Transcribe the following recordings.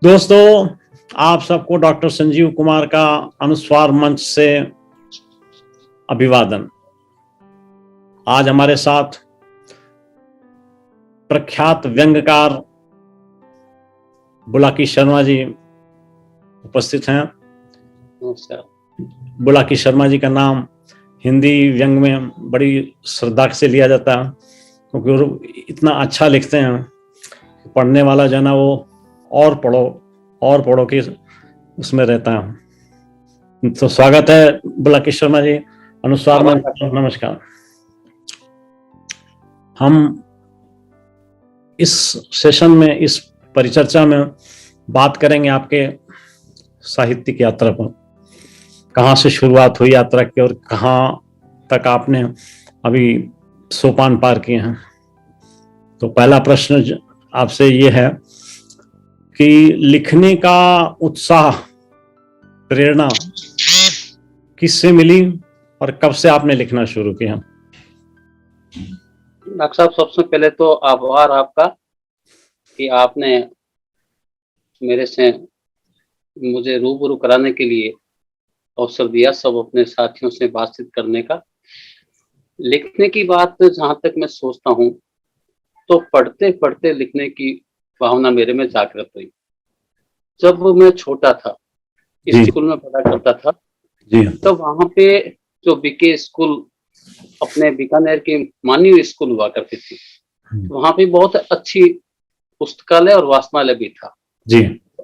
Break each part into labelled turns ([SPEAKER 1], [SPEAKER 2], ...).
[SPEAKER 1] दोस्तों, आप सबको डॉक्टर संजीव कुमार का अनुस्वार मंच से अभिवादन। आज हमारे साथ प्रख्यात व्यंग्यकार बुलाकी शर्मा जी उपस्थित हैं। बुलाकी शर्मा जी का नाम हिंदी व्यंग में बड़ी श्रद्धा से लिया जाता है, क्योंकि वो इतना अच्छा लिखते हैं, पढ़ने वाला जो है ना वो और पढ़ो कि उसमें रहता है। तो स्वागत है बुलाकी शर्मा जी, अनुस्वार मंच। नमस्कार। हम इस सेशन में, इस परिचर्चा में बात करेंगे आपके साहित्यिक यात्रा पर। कहाँ से शुरुआत हुई यात्रा की और कहाँ तक आपने अभी सोपान पार किए हैं। तो पहला प्रश्न आपसे ये है कि लिखने का उत्साह, प्रेरणा किससे मिली और कब से आपने लिखना शुरू किया?
[SPEAKER 2] डॉक्टर साहब, सबसे पहले तो आभार आपका कि आपने मेरे से मुझे रूबरू कराने के लिए अवसर दिया, सब अपने साथियों से बातचीत करने का। लिखने की बात जहाँ तक मैं सोचता हूँ तो पढ़ते पढ़ते लिखने की भावना मेरे में जागृत हुई। जब मैं छोटा था, स्कूल में पढ़ा करता था, तब वहाँ पे जो बीके स्कूल, अपने बीकानेर की माननीय स्कूल हुआ करती थी, वहाँ पे बहुत अच्छी पुस्तकालय और वाचनालय भी था जी।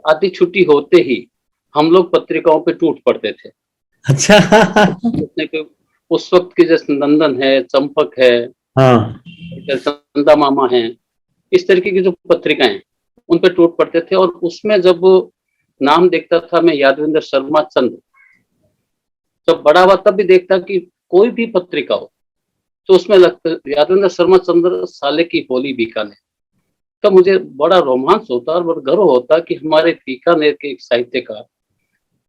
[SPEAKER 2] आधी छुट्टी होते ही हम लोग पत्रिकाओं पे टूट पड़ते थे। अच्छा। जैसे कि उस वक्त की जैसे नंदन है, चंपक है, हाँ, चंदा मामा है, इस तरीके की जो पत्रिकाएं, उन पे टूट पड़ते थे। और उसमें जब नाम देखता था मैं, यादवेंद्र शर्मा चंद्र, जब बड़ा हुआ तब भी देखता कि कोई भी पत्रिका हो तो उसमें लगता यादवेंद्र शर्मा चंद्र साले की होली बीकानेर, तब मुझे बड़ा रोमांच होता और बड़ा गर्व होता कि हमारे बीकानेर के एक साहित्यकार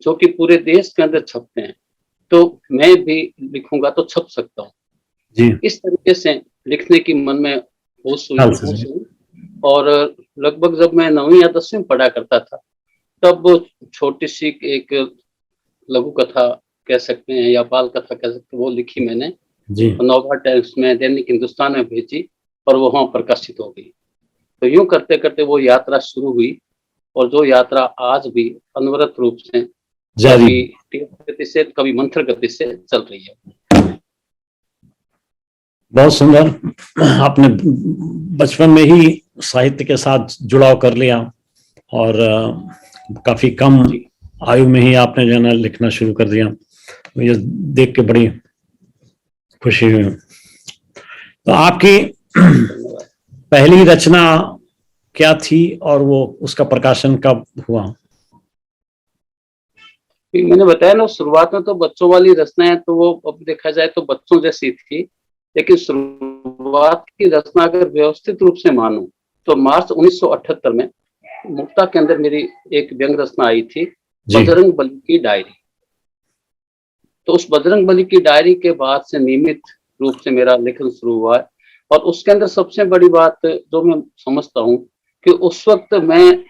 [SPEAKER 2] जो कि पूरे देश के अंदर छपते हैं, तो मैं भी लिखूंगा तो छप सकता हूँ। इस तरीके से लिखने की मन में होश हुई। और लगभग जब मैं 9वीं या 10वीं में पढ़ा करता था, तब छोटी सी एक लघु कथा कह सकते हैं या बाल कथा कह सकते हैं, वो लिखी मैंने नवभारत टाइम्स में, दैनिक हिंदुस्तान में भेजी और वो वहां प्रकाशित हो गई। तो यूं करते करते वो यात्रा शुरू हुई और जो यात्रा आज भी अनवरत रूप से कभी तीव्र गति से, कभी मंथर गति से चल रही है।
[SPEAKER 1] बहुत सुंदर। आपने बचपन में ही साहित्य के साथ जुड़ाव कर लिया और काफी कम आयु में ही आपने जो है लिखना शुरू कर दिया। ये देख के बड़ी खुशी हुई। तो आपकी पहली रचना क्या थी और वो उसका प्रकाशन कब हुआ?
[SPEAKER 2] मैंने बताया ना, शुरुआत में तो बच्चों वाली रचनाएं तो वो अब देखा जाए तो बच्चों जैसी थी, लेकिन शुरुआत की रचना अगर व्यवस्थित रूप से मानूं तो मार्च 1978 में मुक्ता के अंदर मेरी एक व्यंग रचना आई थी, बजरंग बली की डायरी। तो उस बजरंग बली की डायरी के बाद से नियमित रूप से मेरा लेखन शुरू हुआ है। और उसके अंदर सबसे बड़ी बात जो मैं समझता हूँ कि उस वक्त मैं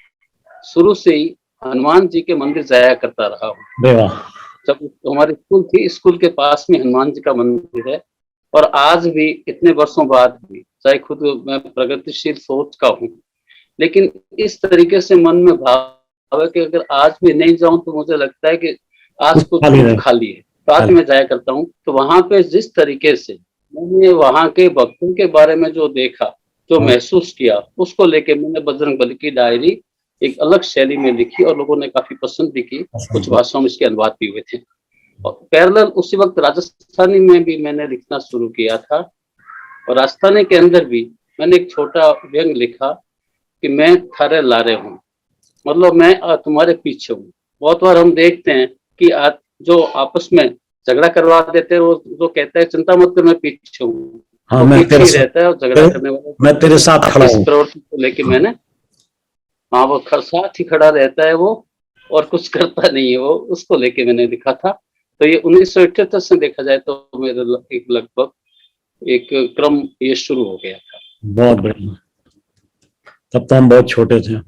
[SPEAKER 2] शुरू से ही हनुमान जी के मंदिर जाया करता रहा हूँ। जब हमारी स्कूल थी, स्कूल के पास में हनुमान जी का मंदिर है। और आज भी इतने वर्षों बाद भी, चाहे खुद मैं प्रगतिशील सोच का हूँ, लेकिन इस तरीके से मन में भाव है कि अगर आज भी नहीं जाऊं तो मुझे लगता है कि आज कुछ खाली है। तो आज मैं जाया करता हूँ, तो वहां पे जिस तरीके से मैंने वहां के भक्तों के बारे में जो देखा, जो महसूस किया, उसको लेके मैंने बजरंग बली की डायरी एक अलग शैली में लिखी और लोगों ने काफी पसंद भी की। कुछ भाषाओं में इसके अनुवाद भी हुए थे। और पैरेलल उसी वक्त राजस्थानी में भी मैंने लिखना शुरू किया था। और राजस्थानी के अंदर भी मैंने एक छोटा व्यंग लिखा कि मैं थारे लारे हूँ, मतलब मैं तुम्हारे पीछे हूँ। बहुत बार हम देखते हैं कि जो आपस में झगड़ा करवा देते हैं, वो जो कहता है चिंता मत कर मैं पीछे हूँ,
[SPEAKER 1] हाँ, मैं
[SPEAKER 2] पीछे ही रहता है और झगड़ा करने वाला
[SPEAKER 1] मैं तेरे साथ खड़ा हूँ।
[SPEAKER 2] इस प्रवृत्ति को लेके मैंने, हाँ, वो साथ ही खड़ा रहता है वो और कुछ करता नहीं है वो, उसको लेके मैंने लिखा था। तो ये 1978 से देखा जाए तो मेरे एक लगभग एक क्रम ये शुरू हो गया था।
[SPEAKER 1] बहुत बढ़िया। तब तो हम बहुत छोटे थे।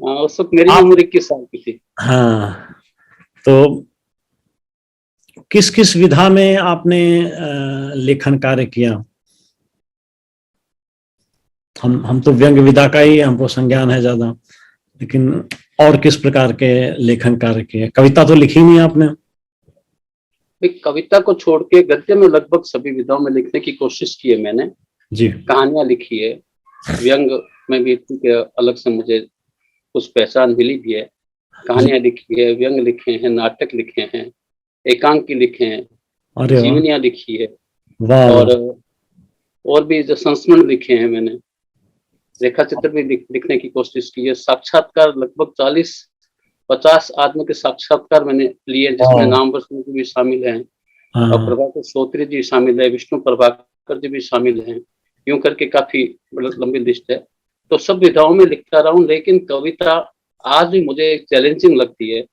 [SPEAKER 2] उस वक्त मेरी
[SPEAKER 1] आप
[SPEAKER 2] उम्र 21 साल की थी।
[SPEAKER 1] हाँ, तो किस किस विधा में आपने लेखन कार्य किया? हम तो व्यंग्य विधा का ही हमको संज्ञान है ज्यादा, लेकिन और किस प्रकार के लेखन कार्य किए? कविता तो लिखी नहीं आपने?
[SPEAKER 2] कविता को छोड़ के गद्य में लगभग सभी विधाओं में लिखने की कोशिश की है मैंने।
[SPEAKER 1] जी।
[SPEAKER 2] कहानियां लिखी है, व्यंग में भी अलग से मुझे कुछ पहचान मिली भी है।
[SPEAKER 1] जी।
[SPEAKER 2] कहानियां लिखी है, व्यंग लिखे हैं, नाटक लिखे हैं, एकांकी लिखे हैं,
[SPEAKER 1] अरे वाह,
[SPEAKER 2] जीवनियां लिखी है,
[SPEAKER 1] वाह वाह।
[SPEAKER 2] और भी जो संस्मरण लिखे हैं मैंने। रेखा चित्र भी लिखने की कोशिश की है। साक्षात्कार लगभग 40-50 आदमी के साक्षात्कार मैंने लिए, जिसमें
[SPEAKER 1] वाह।
[SPEAKER 2] नामवर सिंह जी भी शामिल हैं और
[SPEAKER 1] हाँ।
[SPEAKER 2] प्रभाकर श्रोत्री जी शामिल है, विष्णु प्रभाकर जी भी शामिल हैं। यूं करके काफी लंबी लिस्ट है। तो सब विधाओं में लिखता रहा हूँ, लेकिन कविता आज भी मुझे चैलेंजिंग लगती है।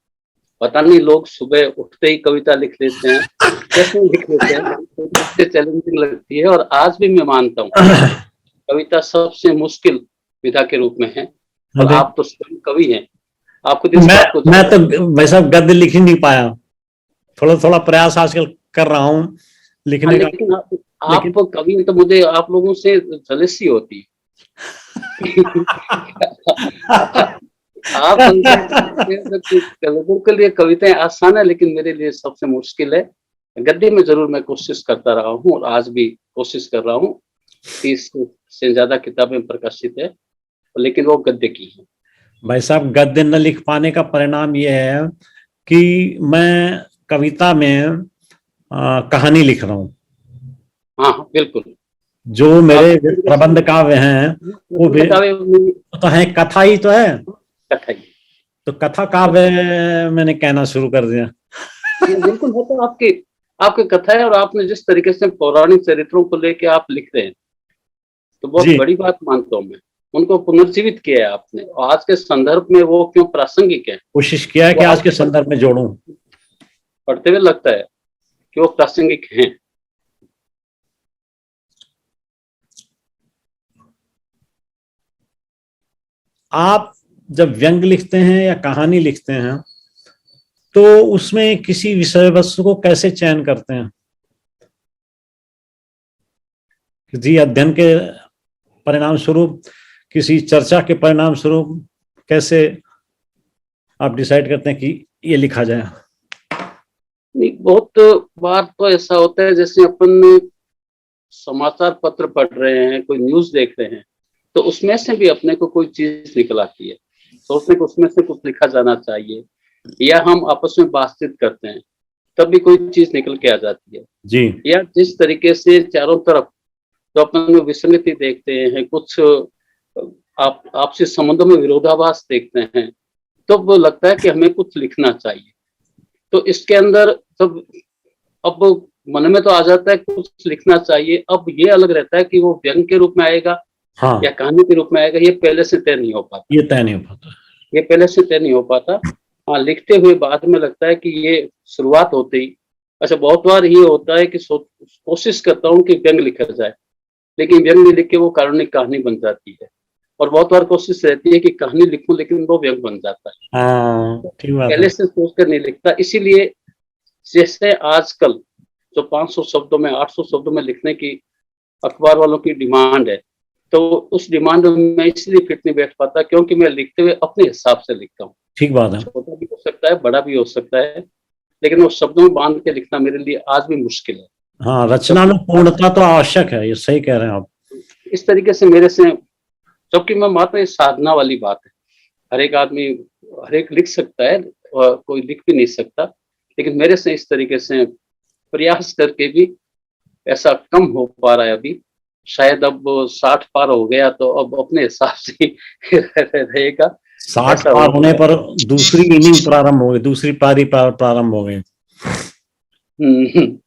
[SPEAKER 2] पता नहीं लोग सुबह उठते ही कविता लिख लेते हैं, कैसे लिख लेते हैं, तो मुझे चैलेंजिंग लगती है। और आज भी मैं मानता हूँ कविता सबसे मुश्किल विधा के रूप में है। और
[SPEAKER 1] अरे,
[SPEAKER 2] आप तो स्वयं कवि हैं, आपको तो इस
[SPEAKER 1] मैं
[SPEAKER 2] बात को
[SPEAKER 1] मैं
[SPEAKER 2] ज्यादा।
[SPEAKER 1] तो वैसा गद्य लिख ही नहीं पाया। थोड़ा थोड़ा प्रयास आजकल कर रहा हूँ
[SPEAKER 2] हाँ,
[SPEAKER 1] लिखने का।
[SPEAKER 2] लेकिन आप
[SPEAKER 1] लेकिन
[SPEAKER 2] कवि हैं, तो मुझे आप लोगों से जलसी होती है। आप बनते लोगों के लिए कविताएं आसान है, लेकिन मेरे लिए सबसे मुश्किल है। गद्य में जरूर मैं कोशिश करता रहा हूँ और आज भी कोशिश कर रहा हूँ। 30 से ज्यादा किताबें प्रकाशित है, लेकिन वो गद्य की है।
[SPEAKER 1] भाई साहब, गद्य न लिख पाने का परिणाम ये है कि मैं कविता में कहानी लिख रहा हूँ।
[SPEAKER 2] हाँ हाँ, बिल्कुल।
[SPEAKER 1] जो
[SPEAKER 2] आप
[SPEAKER 1] मेरे
[SPEAKER 2] जिस तरीके से
[SPEAKER 1] प्रबंध काव्य हैं वो भी तो है, कथा ही तो है।
[SPEAKER 2] कथा ही।
[SPEAKER 1] तो कथा काव्य मैंने कहना शुरू कर दिया।
[SPEAKER 2] बिल्कुल, वो तो आपकी आपकी कथा है। और आपने जिस तरीके से पौराणिक चरित्रों को लेके आप लिख रहे हैं, तो बहुत
[SPEAKER 1] जी।
[SPEAKER 2] बड़ी बात मानता हूँ मैं। उनको पुनर्जीवित किया है आपने, और आज के संदर्भ में वो क्यों प्रासंगिक है,
[SPEAKER 1] कोशिश किया है
[SPEAKER 2] वो
[SPEAKER 1] कि आज
[SPEAKER 2] आप
[SPEAKER 1] के संदर्भ में जोड़ूं।
[SPEAKER 2] पढ़ते हुए लगता है कि वो प्रासंगिक हैं।
[SPEAKER 1] आप जब व्यंग लिखते हैं या कहानी लिखते हैं तो उसमें किसी विषय वस्तु को कैसे चयन करते हैं? किसी अध्ययन के परिणाम स्वरूप, किसी चर्चा के परिणाम स्वरूप, कैसे आप डिसाइड करते हैं कि ये लिखा जाए?
[SPEAKER 2] नहीं, बहुत बार तो ऐसा होता है, जैसे अपन समाचार पत्र पढ़ रहे हैं, कोई न्यूज देख रहे हैं, तो उसमें से भी अपने को कोई चीज निकल आती है, सोचने को उसमें से कुछ लिखा जाना चाहिए। या हम आपस में बातचीत करते हैं, तब भी कोई चीज निकल के आ जाती है।
[SPEAKER 1] जी।
[SPEAKER 2] या जिस तरीके से चारों तरफ जो अपन विसंगति देखते हैं, कुछ आप आपसी संबंधों में विरोधाभास देखते हैं, तो वो लगता है कि हमें कुछ लिखना चाहिए। तो इसके अंदर सब अब मन में तो आ जाता है कुछ लिखना चाहिए। अब ये अलग रहता है कि वो व्यंग के रूप में आएगा
[SPEAKER 1] हाँ,
[SPEAKER 2] या कहानी के रूप में आएगा, ये पहले से तय नहीं हो पाता।
[SPEAKER 1] ये तय नहीं हो पाता।
[SPEAKER 2] ये पहले से तय नहीं हो पाता। हाँ, लिखते हुए बाद में लगता है कि ये शुरुआत होते ही। अच्छा, बहुत बार ये होता है कि कोशिश करता हूँ कि व्यंग लिखा जाए, लेकिन व्यंग नहीं लिख के वो काल्पनिक कहानी बन जाती है। और बहुत बार कोशिश रहती है कि कहानी लिखूं, लेकिन वो व्यंग बन जाता है।
[SPEAKER 1] हाँ, ठीक बात है।
[SPEAKER 2] पहले से सोचकर नहीं लिखता। इसीलिए जैसे आजकल जो 500 शब्दों में, 800 शब्दों में लिखने की अखबार वालों की डिमांड है, तो उस डिमांड में मैं इसलिए फिट नहीं बैठ पाता, क्योंकि मैं लिखते हुए अपने हिसाब से लिखता हूँ।
[SPEAKER 1] ठीक बात है।
[SPEAKER 2] छोटा भी हो सकता है, बड़ा भी हो सकता है, लेकिन वो शब्दों में बांध के लिखना मेरे लिए आज भी मुश्किल है।
[SPEAKER 1] हाँ, रचना में
[SPEAKER 2] जबकि
[SPEAKER 1] पूर्णता तो आवश्यक है, ये सही कह रहे हैं आप।
[SPEAKER 2] इस तरीके से मेरे से, जबकि मैं मानता हूँ ये साधना वाली बात है। हर एक आदमी, हर एक लिख सकता है और कोई लिख भी नहीं सकता, लेकिन मेरे से इस तरीके से प्रयास करके भी ऐसा कम हो पा रहा है अभी। शायद अब 60 पार हो गया तो अब अपने हिसाब से ही रहेगा।
[SPEAKER 1] 60
[SPEAKER 2] ऐसा
[SPEAKER 1] पार
[SPEAKER 2] हो
[SPEAKER 1] होने
[SPEAKER 2] गया।
[SPEAKER 1] पर दूसरी इनिंग प्रारंभ हो गई, दूसरी पारी प्रारंभ हो गई।
[SPEAKER 2] हम्म।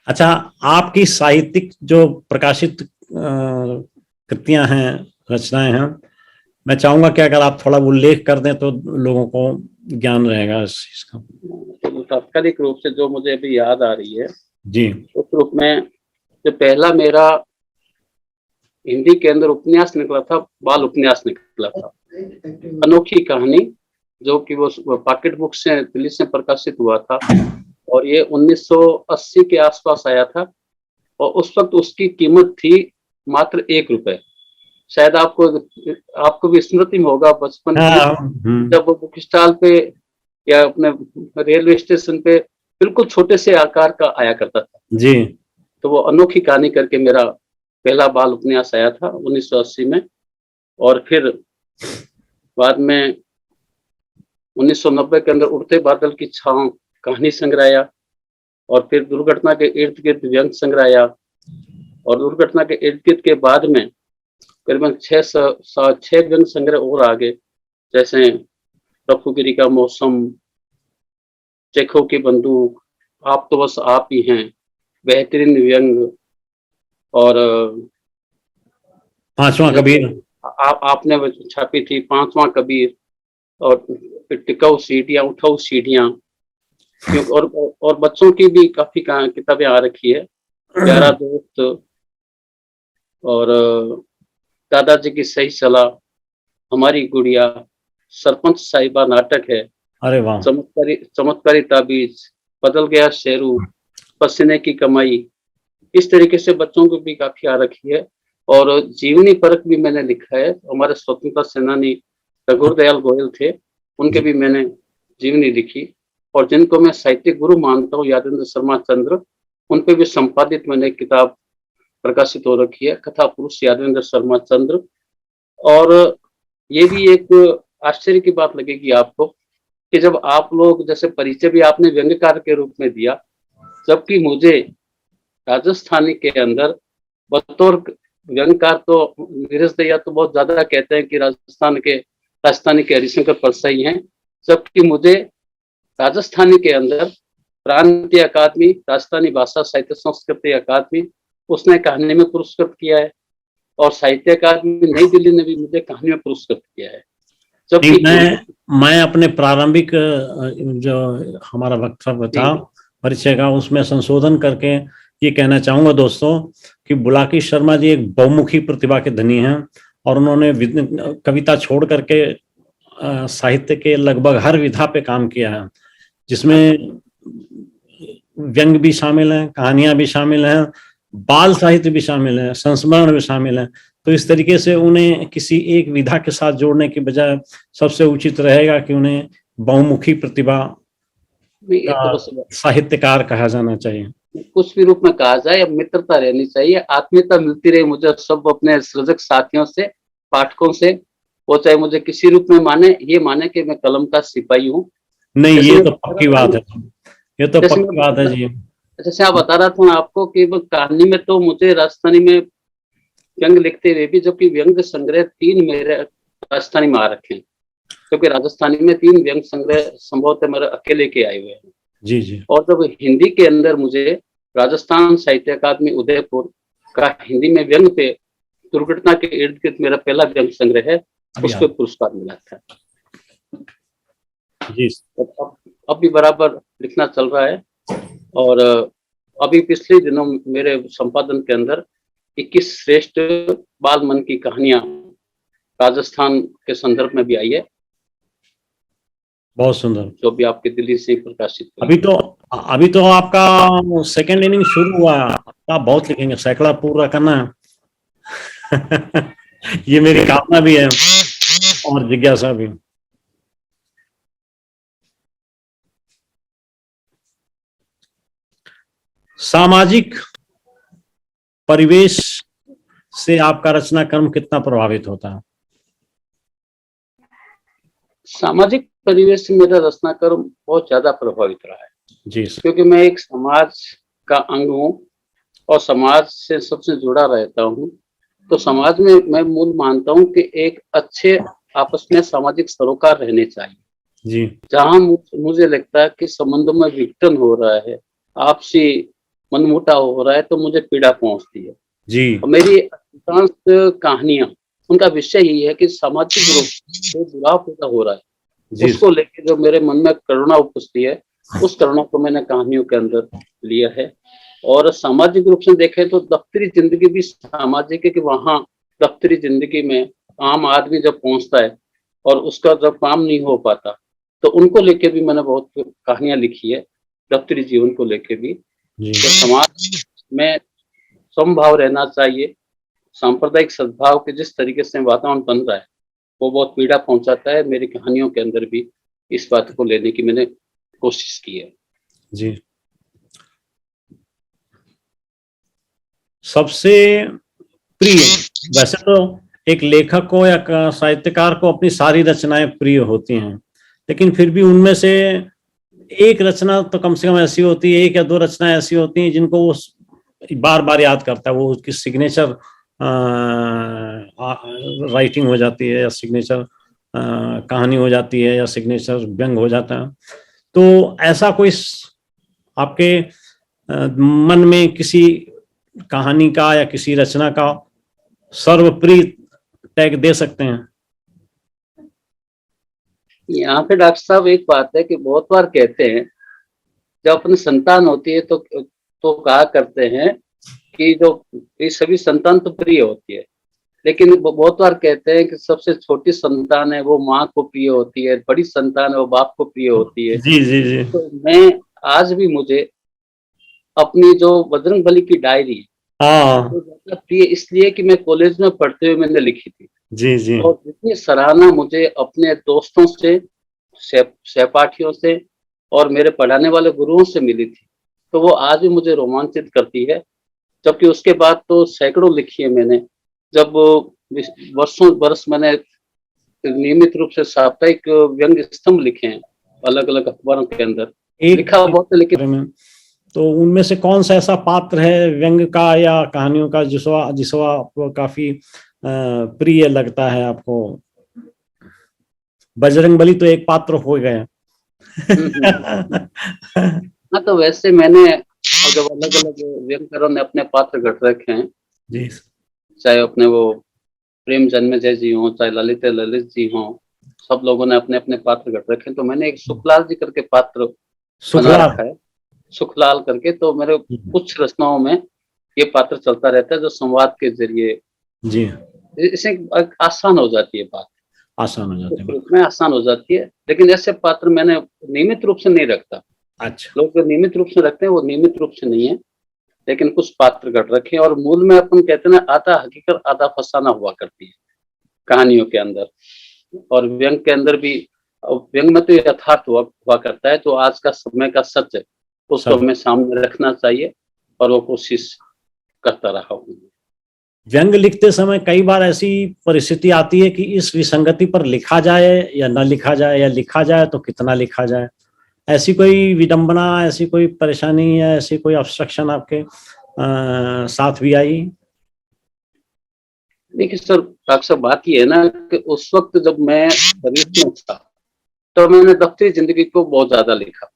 [SPEAKER 1] अच्छा, आपकी साहित्यिक जो प्रकाशित कृतियां हैं, रचनाएं हैं, मैं चाहूंगा कि अगर आप थोड़ा उल्लेख कर दें तो लोगों को ज्ञान रहेगा इस चीज का।
[SPEAKER 2] तो तात्कालिक रूप से जो मुझे अभी याद आ रही है,
[SPEAKER 1] जी।
[SPEAKER 2] उस रूप में जो पहला मेरा हिंदी के अंदर उपन्यास निकला था, बाल उपन्यास निकला था, अनोखी कहानी, जो कि वो पॉकेट बुक से दिल्ली से प्रकाशित हुआ था, और ये 1980 के आसपास आया था, और उस वक्त उसकी कीमत थी मात्र 1 रुपए। शायद आपको भी स्मृति में होगा बचपन की, जब वो बुक स्टॉल पे या अपने रेलवे स्टेशन पे बिल्कुल छोटे से आकार का आया करता था
[SPEAKER 1] जी।
[SPEAKER 2] तो वो अनोखी कहानी करके मेरा पहला बाल उपन्यास आया था 1980 में, और फिर बाद में 1990 के अंदर उड़ते बादल की छांव कहानी संग्रह आया, और फिर दुर्घटना के इर्द गिर्द व्यंग संग्रह आया, और दुर्घटना के इर्द गिर्द के बाद में करीबन 6 व्यंग संग्रह और आ गए, जैसे रफूगिरी का मौसम, चेखोव की बंदूक, आप तो बस आप ही हैं, बेहतरीन व्यंग, और
[SPEAKER 1] पांचवा कबीर
[SPEAKER 2] आपने छापी थी पांचवा कबीर, और टिकाऊ सीढ़ियां, उठाऊ सीढ़ियां, और बच्चों की भी काफी किताबें आ रखी है, प्यारा दोस्त, और दादाजी की सही सलाह, हमारी गुड़िया, सरपंच साहिबा नाटक है,
[SPEAKER 1] अरे वाह,
[SPEAKER 2] चमत्कारी ताबीज, बदल गया शेरू, पसीने की कमाई, इस तरीके से बच्चों को भी काफी आ रखी है। और जीवनी परख भी मैंने लिखा है, हमारे स्वतंत्रता सेनानी रघुवर दयाल गोयल थे, उनके भी मैंने जीवनी लिखी, और जिनको मैं साहित्यिक गुरु मानता हूँ, यादेंद्र शर्मा चंद्र, उन पे भी संपादित मैंने किताब प्रकाशित हो रखी है, कथा पुरुष यादेंद्र शर्मा चंद्र। और ये भी एक आश्चर्य की बात लगेगी आपको कि जब आप लोग, जैसे परिचय भी आपने व्यंग्यकार के रूप में दिया, जबकि मुझे राजस्थानी के अंदर बतौर व्यंग्यकार तो नीरज दहिया तो बहुत ज्यादा कहते हैं कि राजस्थानी के हरिशंकर परसाई हैं, जबकि मुझे राजस्थानी के अंदर प्रांतीय अकादमी, राजस्थानी भाषा साहित्य संस्कृति अकादमी, उसने कहानी में पुरस्कृत किया है, और साहित्य अकादमी नई दिल्ली ने भी मुझे कहानी में पुरस्कृत किया है।
[SPEAKER 1] जबकि मैं अपने प्रारंभिक जो हमारा वक्तव्य था परिचय का, उसमें संशोधन करके ये कहना चाहूंगा दोस्तों कि बुलाकी शर्मा जी एक बहुमुखी प्रतिभा के धनी हैं, और उन्होंने कविता छोड़ करके साहित्य के लगभग हर विधा पे काम किया है, जिसमें व्यंग भी शामिल है, कहानियां भी शामिल हैं, बाल साहित्य भी शामिल है, संस्मरण भी शामिल है। तो इस तरीके से उन्हें किसी एक विधा के साथ जोड़ने के बजाय सबसे उचित रहेगा कि उन्हें बहुमुखी प्रतिभा साहित्यकार कहा जाना चाहिए।
[SPEAKER 2] कुछ भी रूप में कहा जाए, अब मित्रता रहनी चाहिए, आत्मीयता मिलती रहे मुझे सब अपने सृजक साथियों से, पाठकों से, वो चाहे मुझे किसी रूप में माने, ये माने कि मैं कलम का सिपाही हूँ।
[SPEAKER 1] नहीं, ये तो पक्की बात है, ये तो पक्की बात है जी।
[SPEAKER 2] जैसे आप बता रहा था ना आपको कि कहानी में तो मुझे राजस्थानी में व्यंग लिखते हुए भी, जबकि व्यंग संग्रह 3 मेरे राजस्थानी में आ रखे हैं, क्योंकि राजस्थानी में 3 व्यंग संग्रह संभवतः मेरे अकेले के आए हुए हैं
[SPEAKER 1] जी जी।
[SPEAKER 2] और जब हिंदी के अंदर मुझे राजस्थान साहित्य अकादमी उदयपुर का हिंदी में व्यंग पे दुर्घटना के इर्द गिर्द मेरा पहला व्यंग संग्रह है, उस पर पुरस्कार मिला था
[SPEAKER 1] जी।
[SPEAKER 2] अब भी बराबर लिखना चल रहा है, और अभी पिछले दिनों मेरे संपादन के अंदर 21 श्रेष्ठ बाल मन की कहानियां राजस्थान के संदर्भ में भी आई है,
[SPEAKER 1] बहुत सुंदर, जो
[SPEAKER 2] भी आपके दिल्ली से प्रकाशित।
[SPEAKER 1] अभी तो आपका सेकंड इनिंग शुरू हुआ, आप बहुत लिखेंगे, सैकड़ा पूरा करना है ये मेरी कामना भी है और जिज्ञासा भी। सामाजिक परिवेश से आपका रचना क्रम कितना प्रभावित होता है?
[SPEAKER 2] सामाजिक परिवेश से मेरा रचना क्रम बहुत ज्यादा प्रभावित रहा है
[SPEAKER 1] जी,
[SPEAKER 2] क्योंकि मैं एक समाज का अंग हूँ और समाज से सबसे जुड़ा रहता हूँ। तो समाज में मैं मूल मानता हूँ कि एक अच्छे आपस में सामाजिक सरोकार रहने चाहिए
[SPEAKER 1] जी। जहाँ
[SPEAKER 2] मुझे लगता है कि संबंधों में विघटन हो रहा है, आपसी मनमुटाव हो रहा है, तो मुझे पीड़ा पहुंचती है जी। और मेरी अधिकांश कहानियां उनका विषय यही है कि सामाजिक रूप से जुड़ाव पैदा हो रहा है, उसको लेकर जो मेरे मन में करुणा उपजती है, उस करुणा को मैंने कहानियों के अंदर लिया है। और सामाजिक रूप से देखें तो दफ्तरी जिंदगी भी सामाजिक है, कि वहाँ दफ्तरी जिंदगी में आम आदमी जब पहुंचता है और उसका जब काम नहीं हो पाता, तो उनको लेके भी मैंने बहुत कहानियां लिखी है, दफ्तरी जीवन को लेके भी,
[SPEAKER 1] जी
[SPEAKER 2] कि समाज में समभाव रहना चाहिए। सांप्रदायिक सद्भाव के जिस तरीके से वातावरण बन रहा है, वो बहुत पीड़ा पहुंचाता है। मेरी कहानियों के अंदर भी इस बात को लेने की मैंने कोशिश की है।
[SPEAKER 1] जी। सबसे प्रिय, वैसे तो एक लेखक को या साहित्यकार को अपनी सारी रचनाएं प्रिय होती हैं, लेकिन फिर भी उनमें से एक रचना तो कम से कम ऐसी होती है, एक या दो रचनाएं ऐसी होती हैं जिनको वो बार बार याद करता है, वो उसकी सिग्नेचर राइटिंग हो जाती है, या सिग्नेचर कहानी हो जाती है, या सिग्नेचर व्यंग हो जाता है। तो ऐसा कोई आपके मन में किसी कहानी का या किसी रचना का सर्वप्रिय टैग दे सकते हैं?
[SPEAKER 2] यहाँ पे डॉक्टर साहब एक बात है कि बहुत बार कहते हैं, जब अपनी संतान होती है तो कहा करते हैं कि जो ये सभी संतान तो प्रिय होती है, लेकिन बहुत बार कहते हैं कि सबसे छोटी संतान है वो माँ को प्रिय होती है, बड़ी संतान है वो बाप को प्रिय होती है।
[SPEAKER 1] जी जी जी।
[SPEAKER 2] तो मैं आज भी मुझे अपनी जो बजरंगबली की डायरी
[SPEAKER 1] हाँ।
[SPEAKER 2] तो ज्यादा प्रिय इसलिए कि मैं कॉलेज में पढ़ते हुए मैंने लिखी थी,
[SPEAKER 1] जी जी।
[SPEAKER 2] और जितनी सराहना मुझे अपने दोस्तों से, सहपाठियों से और मेरे पढ़ाने वाले गुरुओं से मिली थी, तो वो आज भी मुझे रोमांचित करती है। जबकि उसके बाद तो सैकड़ों लिखी है मैंने। जब वर्षों बरस मैंने नियमित रूप से साप्ताहिक व्यंग स्तंभ लिखे हैं अलग अलग अखबारों के अंदर, लिखा बहुत है, लेकिन
[SPEAKER 1] तो उनमें से कौन सा ऐसा पात्र है व्यंग का या कहानियों का जिसवा आपको काफी प्रिय लगता है आपको? बजरंगबली तो एक पात्र हो गए।
[SPEAKER 2] हाँ, तो वैसे मैंने जब अलग अलग व्यंगकारों ने अपने पात्र घट रखे हैं,
[SPEAKER 1] जी।
[SPEAKER 2] चाहे अपने वो प्रेम जन्मेजय जी हों, चाहे ललित जी हों, सब लोगों ने अपने अपने पात्र घट रखे हैं। तो मैंने एक सुखलाल जी करके पात्र बना
[SPEAKER 1] सुखलाल।
[SPEAKER 2] रखा है, सुखलाल करके। तो मेरे कुछ रचनाओं में ये पात्र चलता रहता है, जो संवाद के जरिए
[SPEAKER 1] जी
[SPEAKER 2] इसे आसान हो जाती है बात,
[SPEAKER 1] आसान हो जाते हैं।
[SPEAKER 2] में आसान हो जाती है। लेकिन ऐसे पात्र मैंने नियमित रूप से नहीं रखता।
[SPEAKER 1] अच्छा।
[SPEAKER 2] लोग जो नियमित रूप से रखते हैं वो नियमित रूप से नहीं है, लेकिन कुछ पात्र घट रखे हैं। और मूल में अपन कहते हैं ना, आधा हकीकत आधा फसाना हुआ करती है कहानियों के अंदर, और व्यंग के अंदर भी। व्यंग में तो यथार्थ हुआ करता है, तो आज का समय का सच है, उसको हमें सामने रखना चाहिए, और वो कोशिश करता रहा हूँ।
[SPEAKER 1] व्यंग लिखते समय कई बार ऐसी परिस्थिति आती है कि इस विसंगति पर लिखा जाए या न लिखा जाए, या लिखा जाए तो कितना लिखा जाए। ऐसी कोई विडंबना, ऐसी कोई परेशानी या ऐसी कोई ऑब्स्ट्रक्शन आपके साथ भी आई?
[SPEAKER 2] देखिए सर, डॉक्टर साहब, बात ये है ना कि उस वक्त जब मैं सर्विस में था, तो मैंने दफ्तरी जिंदगी को बहुत ज्यादा लिखा।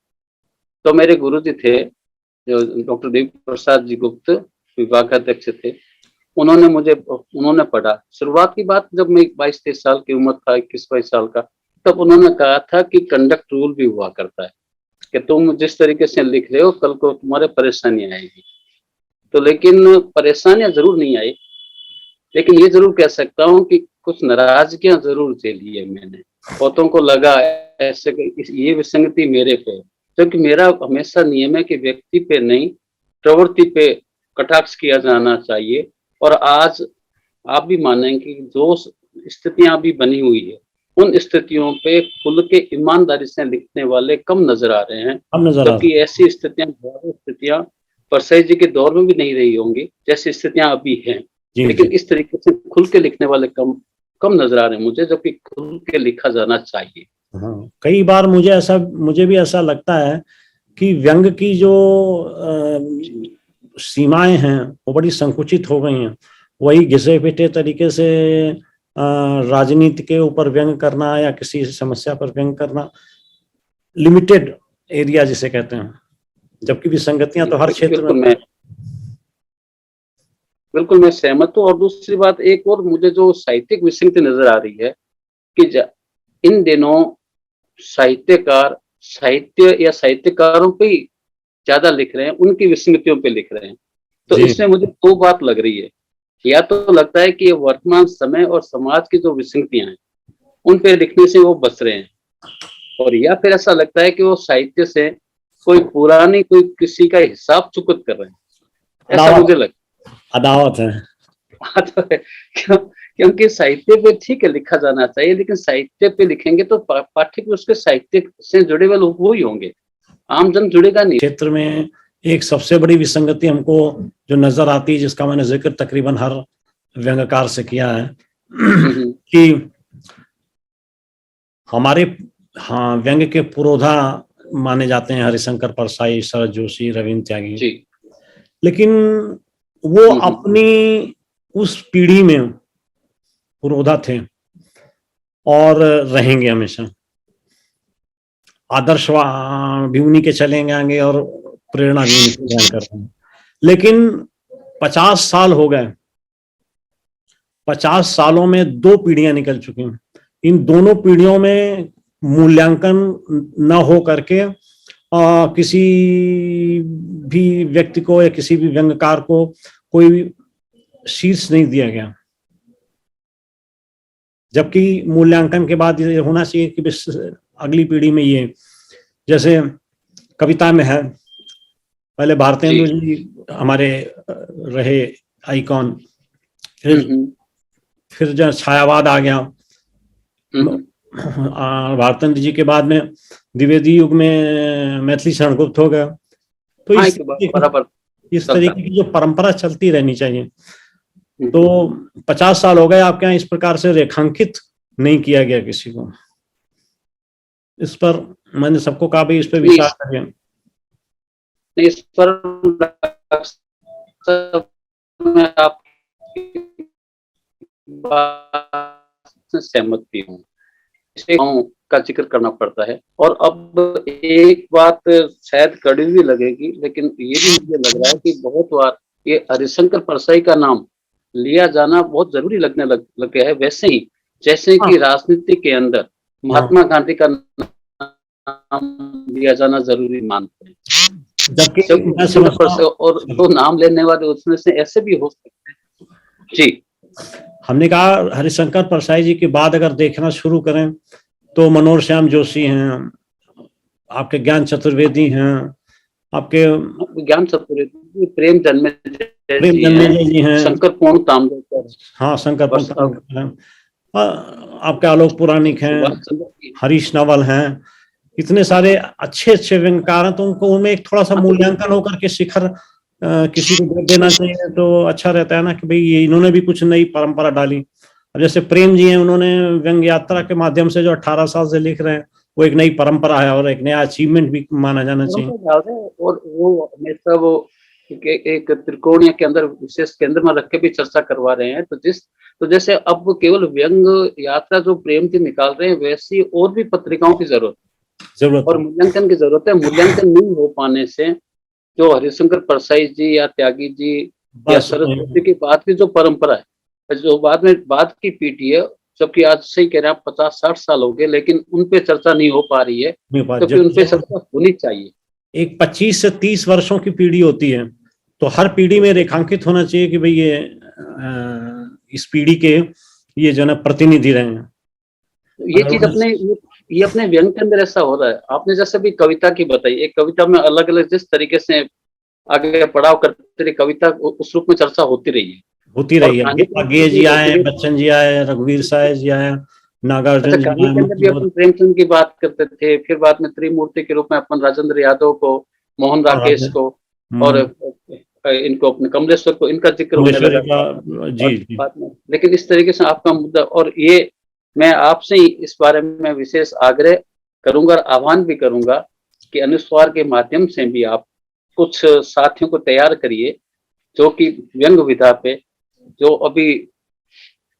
[SPEAKER 2] तो मेरे गुरुजी थे जो डॉक्टर देव प्रसाद जी गुप्त, विभागाध्यक्ष थे, उन्होंने पढ़ा। शुरुआत की बात जब मैं 22-23 साल की उम्र था, 21-22 साल का, तब उन्होंने कहा था कि कंडक्ट रूल भी हुआ करता है, कि तुम जिस तरीके से लिख रहे हो कल को तुम्हारे परेशानी आएगी। तो लेकिन परेशानियां जरूर नहीं आई, लेकिन ये जरूर कह सकता हूँ कि कुछ नाराजगियां जरूर झेली है मैंने। बहुतों को लगा ऐसे ये विसंगति मेरे पे, क्योंकि मेरा हमेशा नियम है कि व्यक्ति पे नहीं, प्रवृत्ति पे कटाक्ष किया जाना चाहिए। और आज आप भी मानेंगे कि जो स्थितियां अभी बनी हुई है, उन स्थितियों पे खुल के ईमानदारी से लिखने वाले कम नजर आ रहे हैं। जबकि ऐसी स्थितियां परसाई जी के दौर में भी नहीं रही होंगी जैसी स्थितियां अभी हैं। लेकिन इस तरीके से खुल के लिखने वाले कम नजर आ रहे हैं मुझे, जबकि खुल के लिखा जाना चाहिए।
[SPEAKER 1] हाँ, कई बार मुझे भी ऐसा लगता है कि व्यंग की जो सीमाएं हैं वो बड़ी संकुचित हो गई हैं। वही घिसे पिटे तरीके से राजनीति के ऊपर व्यंग करना या किसी समस्या पर व्यंग करना, लिमिटेड एरिया जिसे कहते हैं, जबकि विसंगतियां तो हर क्षेत्र में।
[SPEAKER 2] बिल्कुल मैं सहमत हूँ। और दूसरी बात एक और मुझे जो साहित्यिक विसंगति नजर आ रही है कि इन दिनों साहित्य या साहित्यकारों पे ज्यादा लिख रहे हैं, उनकी विसंगतियों पे लिख रहे हैं। तो
[SPEAKER 1] जी।
[SPEAKER 2] इसमें मुझे दो बात लग रही है, या तो लगता है कि ये वर्तमान समय और समाज की जो विसंगतियां हैं उन पे लिखने से वो बच रहे हैं, और या फिर ऐसा लगता है कि वो साहित्य से कोई पुरानी कोई किसी का हिसाब चुकत कर रहे हैं, ऐसा मुझे लगता
[SPEAKER 1] अदावत है।
[SPEAKER 2] है। तो क्योंकि साहित्य पे ठीक है लिखा जाना चाहिए, लेकिन साहित्य पे लिखेंगे तो पाठक उसके साहित्य से जुड़े हुए लोग वो ही होंगे, आम जन जुड़ेगा नहीं।
[SPEAKER 1] क्षेत्र में एक सबसे बड़ी विसंगति हमको जो नजर आती है, जिसका मैंने जिक्र तकरीबन हर व्यंग्यकार से किया है, कि हमारे व्यंग्य के पुरोधा माने जाते हैं हरिशंकर परसाई, शरद जोशी, रविन्द्र त्यागी
[SPEAKER 2] जी।
[SPEAKER 1] लेकिन वो अपनी उस पीढ़ी में पुरोधा थे और रहेंगे हमेशा, आदर्श भी उन्हीं के चलेंगे आगे और प्रेरणा भी उन्हीं से ग्रहण करते हैं। लेकिन 50 साल हो गए, 50 सालों में 2 पीढ़ियां निकल चुकी हैं। इन दोनों पीढ़ियों में मूल्यांकन न हो करके किसी भी व्यक्ति को या किसी भी व्यंग्यकार को कोई शीर्ष नहीं दिया गया, जबकि मूल्यांकन के बाद ये होना चाहिए कि अगली पीढ़ी में ये, जैसे कविता में है, पहले भारतेंदु जी हमारे रहे आइकॉन, फिर जब छायावाद आ गया, भारतेंदु जी के बाद में द्विवेदी युग में मैथिली शरण गुप्त हो गया। तो इस तरीके की जो परंपरा चलती रहनी चाहिए। तो 50 साल हो गए आपके यहाँ इस प्रकार से रेखांकित नहीं किया गया किसी को। इस पर मैंने सबको कहा भाई इस पर विचार करें।
[SPEAKER 2] इस पर मैं आपकी बात से सहमत भी हूँ, का जिक्र करना पड़ता है। और अब एक बात शायद कड़वी भी लगेगी, लेकिन ये भी मुझे लग रहा है कि बहुत बार ये हरिशंकर परसाई का नाम लिया जाना बहुत जरूरी लगने लग गया है। वैसे ही जैसे कि राजनीति के अंदर महात्मा गांधी का नाम लिया जाना जरूरी मानते हैं, जबकि और तो नाम लेने वाले उसमें से ऐसे भी हो सकते हैं। जी,
[SPEAKER 1] हमने कहा हरिशंकर परसाई जी के बाद अगर देखना शुरू करें तो मनोहर श्याम जोशी हैं, आपके ज्ञान चतुर्वेदी हैं, आपके
[SPEAKER 2] ज्ञान चतुर्वेदी, प्रेम जन्मेजय
[SPEAKER 1] जी हैं,
[SPEAKER 2] शंकर पूर्ण ताम्रकर,
[SPEAKER 1] हाँ शंकर पूर्ण ताम्रकर हैं, आपके आलोक पुराणिक हैं, हरीश नवल हैं, इतने सारे अच्छे अच्छे व्यंग्यकार हैं। तो उनको उनमें एक थोड़ा सा मूल्यांकन होकर के शिखर किसी को दे देना चाहिए तो अच्छा रहता है ना, कि भाई ये इन्होंने भी कुछ नई परंपरा डाली। अब जैसे प्रेम जी हैं, उन्होंने व्यंग्य यात्रा के माध्यम से जो 18 साल से लिख रहे हैं वो एक नई परंपरा है और एक नया अचीवमेंट भी माना जाना चाहिए।
[SPEAKER 2] और वो हमेशा वो एक त्रिकोणीय के अंदर विशेष केंद्र में रख के भी चर्चा करवा रहे हैं। तो जैसे अब केवल व्यंग्य यात्रा जो प्रेम जी निकाल रहे हैं, वैसी और भी पत्रिकाओं की जरूरत और मूल्यांकन की जरूरत है। मूल्यांकन नहीं हो पाने से जो हरिशंकर परसाई जी या त्यागी जी या शरद जोशी की बात की जो परंपरा है, जो बाद की पीढ़ी है, जबकि आज सही कह रहे हैं 50-60 साल हो गए, लेकिन उन पे चर्चा नहीं हो पा रही है, क्योंकि उन पे चर्चा होनी चाहिए।
[SPEAKER 1] एक 25 से 30 वर्षों की पीढ़ी होती है, तो हर पीढ़ी में रेखांकित होना चाहिए कि भाई ये इस पीढ़ी के ये जो है प्रतिनिधि रहे हैं।
[SPEAKER 2] ये चीज अपने व्यंग्य के अंदर ऐसा हो रहा है। आपने जैसे भी कविता की बताई, एक कविता में अलग अलग जिस तरीके से आगे पड़ाव करते रहे कविता, उस रूप में चर्चा होती रही है।
[SPEAKER 1] गे जी आए, बच्चन जी आए, रघुवीर साय जी आए, नागार्जुन जी आए,
[SPEAKER 2] भी अपन प्रेमचंद की बात करते थे, फिर बाद में त्रिमूर्ति के रूप में अपन राजेंद्र यादव को, मोहन राकेश को और इनको अपने कमलेश्वर को, इनका जिक्र होने लगा बाद में। लेकिन इस तरीके से आपका मुद्दा, और ये मैं आपसे ही इस बारे में विशेष आग्रह करूंगा और आह्वान भी करूंगा कि अनुस्वार के माध्यम से भी आप कुछ साथियों को तैयार करिए जो कि व्यंग्य विधा पे, जो अभी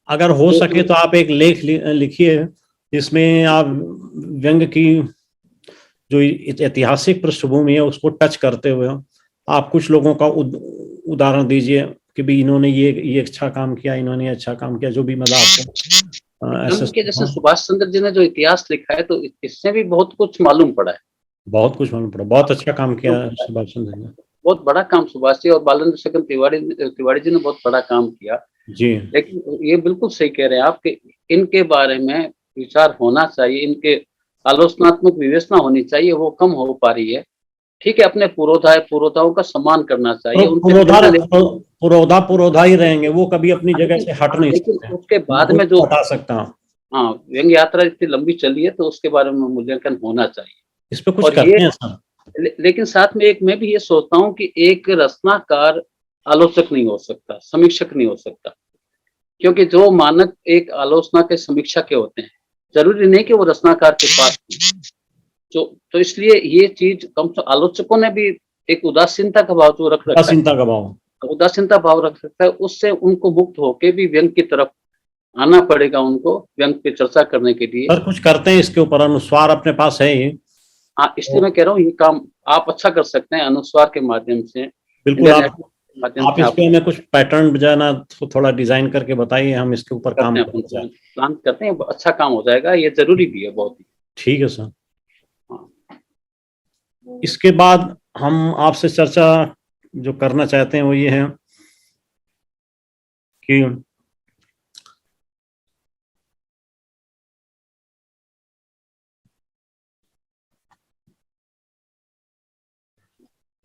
[SPEAKER 1] अगर हो सके तो आप एक लेख लिखिए जिसमें आप व्यंग्य की जो ऐतिहासिक पृष्ठभूमि है उसको टच करते हुए आप कुछ लोगों का उदाहरण दीजिए कि भी इन्होंने ये अच्छा काम किया, इन्होंने अच्छा काम किया, जो भी मतलब आपको
[SPEAKER 2] जैसे सुभाष चंद्र जी ने जो इतिहास लिखा है, तो इससे भी बहुत कुछ मालूम पड़ा है।
[SPEAKER 1] बहुत कुछ मालूम पड़ा, बहुत अच्छा काम किया सुभाष चंद्र ने।
[SPEAKER 2] बहुत बड़ा काम सुभाष जी और बालेंद्र शेखर तिवारी जी ने बहुत बड़ा काम किया।
[SPEAKER 1] जी
[SPEAKER 2] लेकिन ये बिल्कुल सही कह रहे हैं आप कि इनके बारे में विचार होना चाहिए, इनके आलोचनात्मक विवेचना होनी चाहिए, वो कम हो पा रही है। ठीक है, अपने पुरोधाओं का सम्मान करना चाहिए, उनसे
[SPEAKER 1] पुरोधा
[SPEAKER 2] प्रेरणा ले।
[SPEAKER 1] पुरोधा पुरोधा ही रहेंगे, वो कभी अपनी जगह से हट नहीं
[SPEAKER 2] लेकिन
[SPEAKER 1] सकते,
[SPEAKER 2] उसके बाद
[SPEAKER 1] मैं
[SPEAKER 2] में जो,
[SPEAKER 1] बता सकता हूँ।
[SPEAKER 2] हाँ, व्यंग्य यात्रा इतनी लंबी चली है तो उसके बारे में मूल्यांकन होना चाहिए।
[SPEAKER 1] इस पे कुछ
[SPEAKER 2] और ये
[SPEAKER 1] करते हैं सर।
[SPEAKER 2] लेकिन साथ में एक मैं भी ये सोचता हूँ कि एक रचनाकार आलोचक नहीं हो सकता, समीक्षक नहीं हो सकता, क्योंकि जो मानक एक आलोचना के समीक्षा के होते हैं, जरूरी नहीं कि वो रचनाकार के पास हो। जो तो इसलिए ये चीज कम से आलोचकों ने भी एक उदासीनता का भाव जो रख रखा है,
[SPEAKER 1] चिंता का भाव,
[SPEAKER 2] उदासीनता भाव रख सकता है, उससे उनको मुक्त होके भी व्यंग की तरफ आना पड़ेगा, उनको व्यंग पे चर्चा करने के लिए।
[SPEAKER 1] सर कुछ करते हैं इसके ऊपर, अनुस्वार अपने पास है ही।
[SPEAKER 2] हाँ, इसलिए मैं कह रहा हूँ ये काम आप अच्छा कर सकते हैं अनुस्वार के माध्यम से,
[SPEAKER 1] बिल्कुल,
[SPEAKER 2] इंडियन नेशनल के माध्यम
[SPEAKER 1] आप
[SPEAKER 2] से
[SPEAKER 1] इस
[SPEAKER 2] आप
[SPEAKER 1] पे हमें कुछ पैटर्न जो है ना थोड़ा डिजाइन करके बताइए, हम इसके ऊपर काम
[SPEAKER 2] करते हैं, अपन
[SPEAKER 1] करते जाए।
[SPEAKER 2] प्लान करते हैं, अच्छा काम हो जाएगा, ये जरूरी भी है बहुत ही।
[SPEAKER 1] ठीक है सर।
[SPEAKER 2] हाँ।
[SPEAKER 1] इसके बाद हम आपसे चर्चा जो करना चाहते हैं वो ये है कि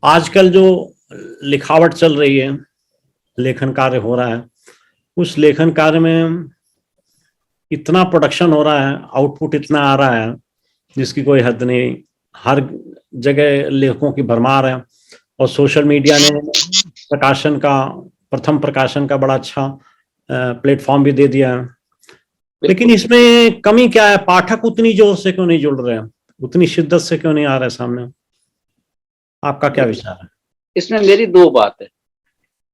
[SPEAKER 1] आजकल जो लिखावट चल रही है, लेखन कार्य हो रहा है, उस लेखन कार्य में इतना प्रोडक्शन हो रहा है, आउटपुट इतना आ रहा है जिसकी कोई हद नहीं, हर जगह लेखकों की भरमार है। और सोशल मीडिया ने प्रथम प्रकाशन का बड़ा अच्छा प्लेटफॉर्म भी दे दिया है। लेकिन इसमें कमी क्या है, पाठक उतनी जोर से क्यों नहीं जुड़ रहे हैं, उतनी शिद्दत से क्यों नहीं आ रहे सामने? आपका क्या विचार है?
[SPEAKER 2] इसमें मेरी दो बात है।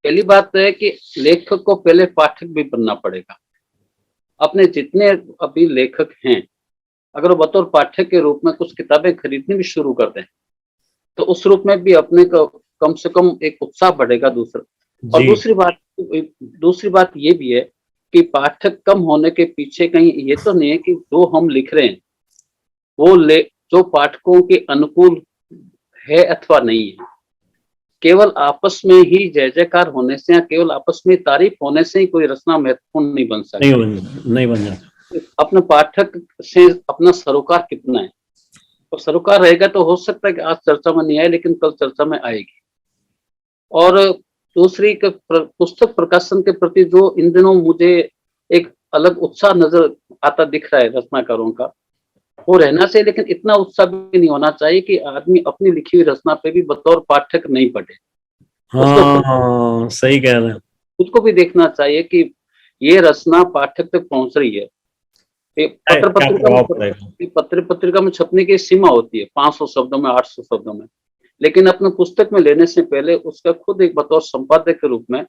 [SPEAKER 2] पहली बात है कि लेखक को पहले पाठक भी बनना पड़ेगा। अपने जितने अभी लेखक हैं, अगर वो बतौर पाठक के रूप में कुछ किताबें खरीदनी भी शुरू कर दें तो उस रूप में भी अपने को कम से कम एक उत्साह बढ़ेगा। और दूसरी बात ये भी है कि पाठक कम होने के पीछे कहीं ये तो नहीं है कि जो हम लिख रहे हैं वो जो पाठकों के अनुकूल है अथवा नहीं है। केवल आपस में ही जय जयकार होने से या केवल आपस में तारीफ होने से ही कोई रचना महत्वपूर्ण नहीं बन सकती,
[SPEAKER 1] नहीं बन जाता।
[SPEAKER 2] अपने पाठक से अपना सरोकार कितना है, और सरोकार रहेगा तो हो सकता है कि आज चर्चा में नहीं आए लेकिन कल चर्चा में आएगी। और दूसरी पुस्तक प्रकाशन के प्रति जो इन दिनों मुझे एक अलग उत्साह नजर आता दिख रहा है रचनाकारों का, वो रहना चाहिए, लेकिन इतना उत्साह भी नहीं होना चाहिए कि आदमी अपनी लिखी हुई रचना पे भी बतौर पाठक नहीं पढ़े।
[SPEAKER 1] हाँ, सही कह रहे हैं।
[SPEAKER 2] उसको भी देखना चाहिए कि ये रचना पाठक तक पहुंच रही है। पत्र पत्रिका में छपने की सीमा होती है 500 शब्दों में, 800 शब्दों में, लेकिन अपने पुस्तक में लेने से पहले उसका खुद एक बतौर संपादक के रूप में,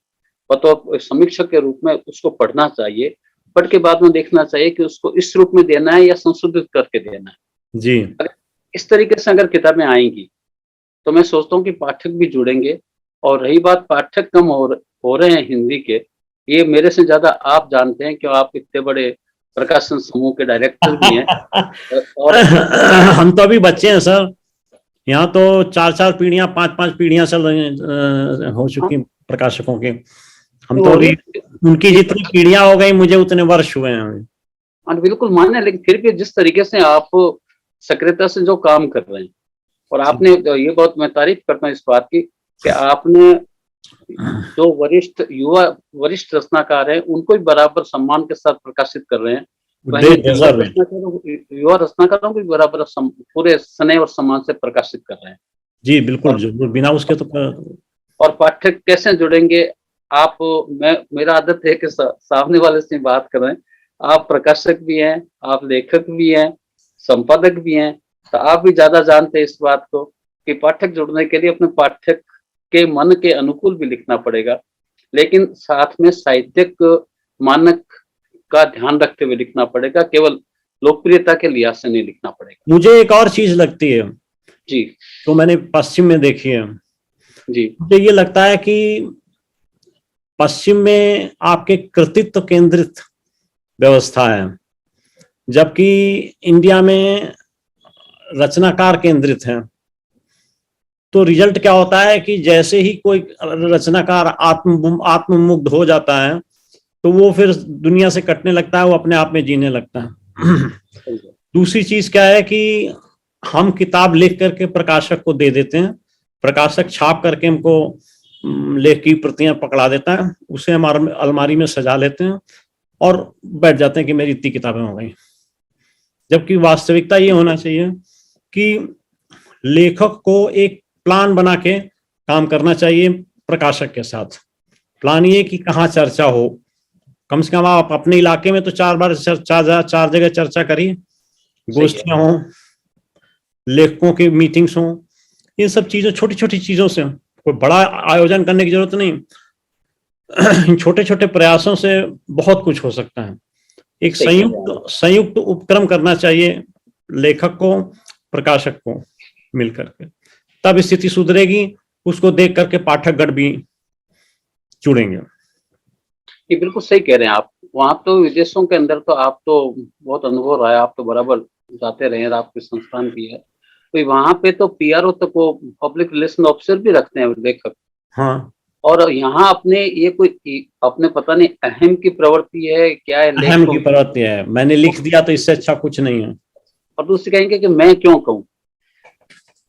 [SPEAKER 2] बतौर समीक्षक के रूप में उसको पढ़ना चाहिए। पढ़ के बाद में देखना चाहिए कि उसको इस रूप में देना है या संशोधित करके देना है
[SPEAKER 1] जी।
[SPEAKER 2] अगर इस तरीके से अगर किताबें आएंगी तो मैं सोचता हूँ कि पाठक भी जुड़ेंगे। और रही बात पाठक कम हो रहे हैं हिंदी के, ये मेरे से ज्यादा आप जानते हैं क्यों, आप इतने बड़े प्रकाशन समूह के डायरेक्टर भी हैं। और
[SPEAKER 1] हम तो अभी बच्चे हैं सर, यहाँ तो 4-4 पीढ़ियां, 5-5 पीढ़ियां चल रही हो चुकी प्रकाशकों की। हम तो अभी उनकी जितनी पीढ़ियां हो गई, मुझे उतने वर्ष हुए हैं।
[SPEAKER 2] बिल्कुल मान्य, लेकिन फिर भी जिस तरीके से आप सक्रियता से जो काम कर रहे हैं, और आपने ये बहुत मैं तारीफ करता हूँ इस बात की कि आपने जो वरिष्ठ रचनाकार हैं उनको भी बराबर सम्मान के साथ प्रकाशित कर रहे हैं, युवा रचनाकारों को भी बराबर पूरे स्नेह और सम्मान से प्रकाशित कर रहे हैं।
[SPEAKER 1] जी बिल्कुल, जरूर, बिना उसके तो।
[SPEAKER 2] और पाठक कैसे जुड़ेंगे? आप मेरा आदत है कि सामने वाले से बात कर रहे हैं, आप प्रकाशक भी हैं, आप लेखक भी हैं, संपादक भी हैं, तो आप भी ज्यादा जानते हैं इस बात को कि पाठक जुड़ने के लिए अपने पाठक के मन के अनुकूल भी लिखना पड़ेगा, लेकिन साथ में साहित्यिक मानक का ध्यान रखते हुए लिखना पड़ेगा, केवल लोकप्रियता के लिहाज से नहीं लिखना पड़ेगा।
[SPEAKER 1] मुझे एक और चीज लगती है
[SPEAKER 2] जी,
[SPEAKER 1] तो मैंने पश्चिम में देखी है
[SPEAKER 2] जी,
[SPEAKER 1] मुझे ये लगता है कि पश्चिम में आपके कृतित्व केंद्रित व्यवस्था है, जबकि इंडिया में रचनाकार केंद्रित है। तो रिजल्ट क्या होता है कि जैसे ही कोई रचनाकार आत्ममुग्ध हो जाता है तो वो फिर दुनिया से कटने लगता है, वो अपने आप में जीने लगता है। दूसरी चीज क्या है कि हम किताब लिख करके प्रकाशक को दे देते हैं, प्रकाशक छाप करके हमको लेख की प्रतियां पकड़ा देता है, उसे हम अलमारी में सजा लेते हैं और बैठ जाते हैं कि मेरी इतनी किताबें हो गई। जबकि वास्तविकता ये होना चाहिए कि लेखक को एक प्लान बना के काम करना चाहिए प्रकाशक के साथ। प्लान ये कि कहाँ चर्चा हो, कम से कम आप अपने इलाके में तो 4 बार 4 जगह चर्चा करिए, गोष्ठियां हो, लेखकों की मीटिंग्स हो, इन सब चीजों, छोटी छोटी चीजों से, कोई बड़ा आयोजन करने की जरूरत नहीं, इन छोटे छोटे प्रयासों से बहुत कुछ हो सकता है। एक संयुक्त उपक्रम करना चाहिए लेखक को प्रकाशक को मिलकर के, तब स्थिति सुधरेगी, उसको देख करके पाठकगण भी जुड़ेंगे।
[SPEAKER 2] ये बिल्कुल सही कह रहे हैं आप। वहां तो विदेशों के अंदर तो आप तो बहुत अनुभव रहा है, आप तो बराबर जाते रहे हैं, आपके संस्थान भी है, तो वहां पे तो पीआरओ तक वो पब्लिक रिलेशन ऑफिसर भी रखते हैं लेखक।
[SPEAKER 1] हाँ,
[SPEAKER 2] और यहाँ अपने ये कोई अपने पता नहीं अहम की प्रवृत्ति है क्या है,
[SPEAKER 1] अहम की प्रवृत्ति है, मैंने लिख दिया तो इससे अच्छा कुछ नहीं है।
[SPEAKER 2] और दूसरे कहेंगे कि मैं क्यों कहूँ,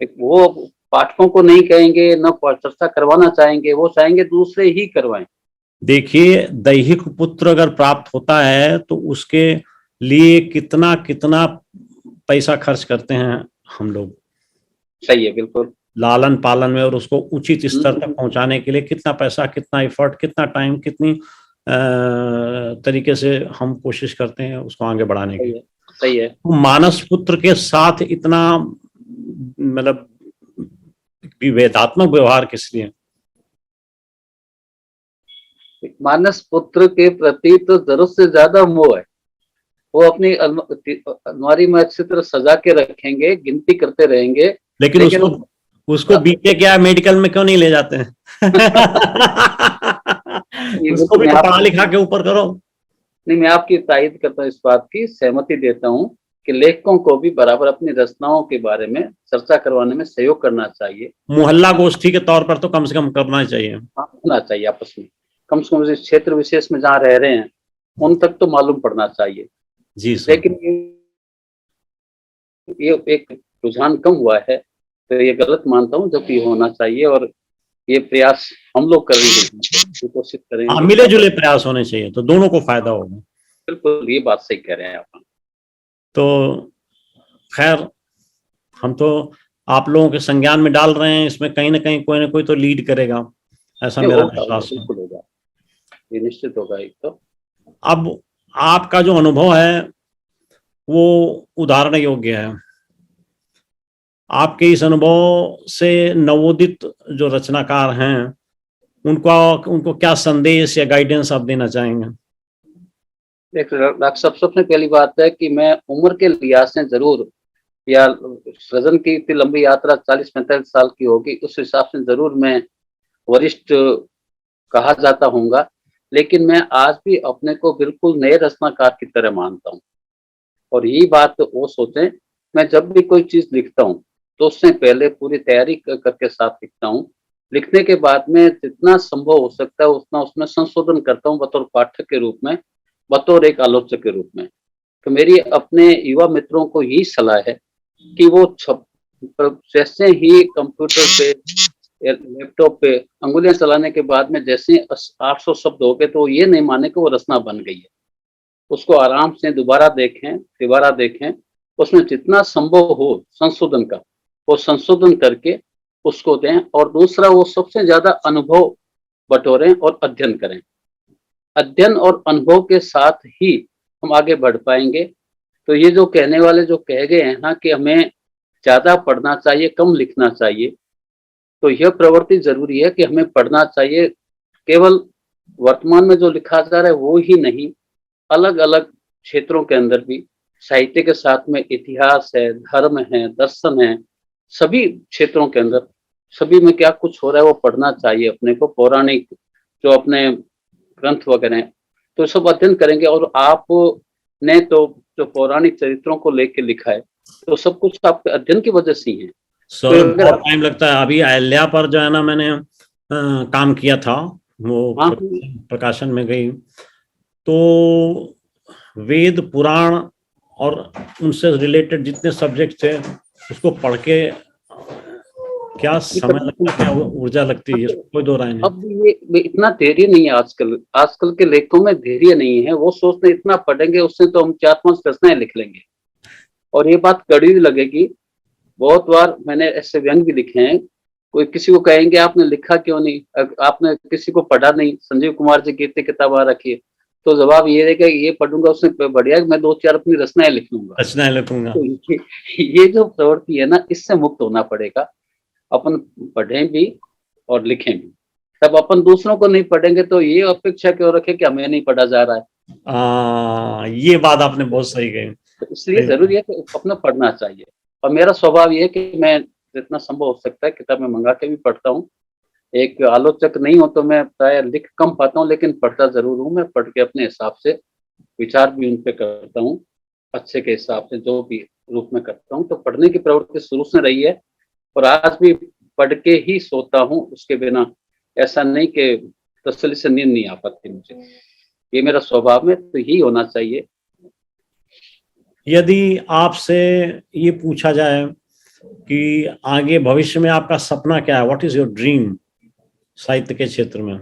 [SPEAKER 2] वो पाठकों को नहीं कहेंगे, न चर्चा करवाना चाहेंगे, वो चाहेंगे दूसरे ही करवाएं।
[SPEAKER 1] देखिए, दैहिक पुत्र अगर प्राप्त होता है तो उसके लिए कितना कितना पैसा खर्च करते हैं हम लोग।
[SPEAKER 2] सही है, बिल्कुल।
[SPEAKER 1] लालन पालन में और उसको उचित स्तर तक पहुंचाने के लिए कितना पैसा, कितना एफर्ट, कितना टाइम, कितनी तरीके से हम कोशिश करते हैं उसको आगे बढ़ाने की।
[SPEAKER 2] सही है।
[SPEAKER 1] तो मानस पुत्र के साथ इतना मतलब विभेदात्मक व्यवहार किस लिए?
[SPEAKER 2] मानस पुत्र के प्रति तो जरूरत से ज्यादा मोह है। वो अपनी अलमारी में अच्छी तरह सजा के रखेंगे, गिनती करते रहेंगे,
[SPEAKER 1] लेकिन उसको बीके क्या मेडिकल में क्यों नहीं ले जाते हैं? उसको भी पढ़ा लिखा के ऊपर करो।
[SPEAKER 2] नहीं, मैं आपकी तायद करता हूँ, इस बात की सहमति देता हूँ कि लेखकों को भी बराबर अपनी रचनाओं के बारे में चर्चा करवाने में सहयोग करना चाहिए।
[SPEAKER 1] मोहल्ला गोष्ठी के तौर पर तो कम से कम करना चाहिए,
[SPEAKER 2] होना चाहिए आपस में, कम से कम इस क्षेत्र विशेष में जहाँ रह रहे हैं उन तक तो मालूम पड़ना चाहिए।
[SPEAKER 1] जी सर।
[SPEAKER 2] लेकिन ये एक रुझान कम हुआ है तो ये गलत मानता हूँ, जबकि होना चाहिए और ये प्रयास हम लोग करेंगे, कोशिश करेंगे।
[SPEAKER 1] मिले जुले प्रयास होने चाहिए तो दोनों को फायदा होगा।
[SPEAKER 2] बिल्कुल, ये बात सही कह रहे हैं आप।
[SPEAKER 1] तो खैर, हम तो आप लोगों के संज्ञान में डाल रहे हैं, इसमें कहीं ना कहीं कोई ना कोई तो लीड करेगा, ऐसा मेरा विश्वास है।
[SPEAKER 2] बिल्कुल होगा, ये निश्चित होगा। एक तो
[SPEAKER 1] अब आपका जो अनुभव है वो उदाहरण योग्य है। आपके इस अनुभव से नवोदित जो रचनाकार हैं उनको क्या संदेश या गाइडेंस आप देना चाहेंगे?
[SPEAKER 2] सबसे पहली बात है कि मैं उम्र के लिहाज से जरूर, या सृजन की इतनी लंबी यात्रा 40-45 साल की होगी, उस हिसाब से जरूर मैं वरिष्ठ कहा जाता हूँगा, लेकिन मैं आज भी अपने को बिल्कुल नए रचनाकार की तरह मानता हूँ। और यही बात वो सोचें, मैं जब भी कोई चीज लिखता हूँ तो उससे पहले पूरी तैयारी करके साथ लिखता हूँ। लिखने के बाद में जितना संभव हो सकता है उतना उसमें संशोधन करता हूँ, बतौर पाठक के रूप में, बतौर एक आलोचक के रूप में। तो मेरी अपने युवा मित्रों को यही सलाह है कि वो जैसे ही कंप्यूटर पे, लैपटॉप पे अंगुलियां चलाने के बाद में जैसे 800 शब्द हो गए तो ये नहीं माने कि वो रचना बन गई है। उसको आराम से दोबारा देखें, उसमें जितना संभव हो संशोधन का, वो संशोधन करके उसको दें। और दूसरा, वो सबसे ज्यादा अनुभव बटोरें और अध्ययन करें। अध्ययन और अनुभव के साथ ही हम आगे बढ़ पाएंगे। तो ये जो कहने वाले जो कह गए हैं ना कि हमें ज्यादा पढ़ना चाहिए, कम लिखना चाहिए, तो यह प्रवृत्ति जरूरी है कि हमें पढ़ना चाहिए। केवल वर्तमान में जो लिखा जा रहा है वो ही नहीं, अलग अलग क्षेत्रों के अंदर भी, साहित्य के साथ में इतिहास है, धर्म है, दर्शन है, सभी क्षेत्रों के अंदर सभी में क्या कुछ हो रहा है वो पढ़ना चाहिए अपने को। पौराणिक जो अपने ग्रंथ वगैरह हैं तो सब अध्ययन करेंगे। और आपने तो जो पौराणिक चरित्रों को लेकर लिखा है तो सब कुछ आपके अध्ययन की वजह से ही है।
[SPEAKER 1] सर बहुत टाइम लगता है। अभी अहिल्या पर जो है ना मैंने काम किया था, वो
[SPEAKER 2] हाँ,
[SPEAKER 1] प्रकाशन में गई, तो वेद पुराण और उनसे रिलेटेड जितने सब्जेक्ट थे उसको पढ़ के क्या समय लगता है, क्या ऊर्जा लगती है, इसमें कोई दो राय नहीं।
[SPEAKER 2] अब ये इतना धैर्य नहीं है आजकल। आजकल के लेखकों में धैर्य नहीं है। वो सोचते इतना पढ़ेंगे उससे तो हम 4-5 रचनाएं लिख लेंगे, और ये बात कड़वी लगेगी। बहुत बार मैंने ऐसे व्यंग भी लिखे हैं। कोई किसी को कहेंगे आपने लिखा क्यों नहीं, आपने किसी को पढ़ा नहीं, संजीव कुमार जी की इतनी किताब आ रखी है, तो जवाब ये रहेगा ये पढ़ूंगा उससे बढ़िया मैं 2-4 अपनी रचनाएं लिख लूंगा।
[SPEAKER 1] रचनाएं लिखूंगा।
[SPEAKER 2] तो ये जो प्रवृत्ति है ना, इससे मुक्त होना पड़ेगा। अपन पढ़ें भी और लिखें भी। तब अपन दूसरों को नहीं पढ़ेंगे तो ये अपेक्षा क्यों रखें कि हमें नहीं पढ़ा जा रहा है।
[SPEAKER 1] ये बात आपने बहुत सही कही।
[SPEAKER 2] तो इसलिए जरूरी है कि अपना पढ़ना चाहिए। और मेरा स्वभाव ये है कि मैं जितना संभव हो सकता है किताबें मंगा के भी पढ़ता हूँ। एक आलोचक नहीं हो तो मैं प्राय लिख कम पाता हूँ, लेकिन पढ़ता जरूर हूँ। मैं पढ़ के अपने हिसाब से विचार भी उन पे करता हूँ, अच्छे के हिसाब से जो भी रूप में करता हूँ। तो पढ़ने की प्रवृत्ति शुरू से रही है, और आज भी पढ़ के ही सोता हूँ। उसके बिना ऐसा नहीं कि तसल्ली से नींद नहीं आ पाती मुझे। ये मेरा स्वभाव में तो यही होना चाहिए।
[SPEAKER 1] यदि आपसे ये पूछा जाए कि आगे भविष्य में आपका सपना क्या है, व्हाट इज योर ड्रीम साहित्य के क्षेत्र में?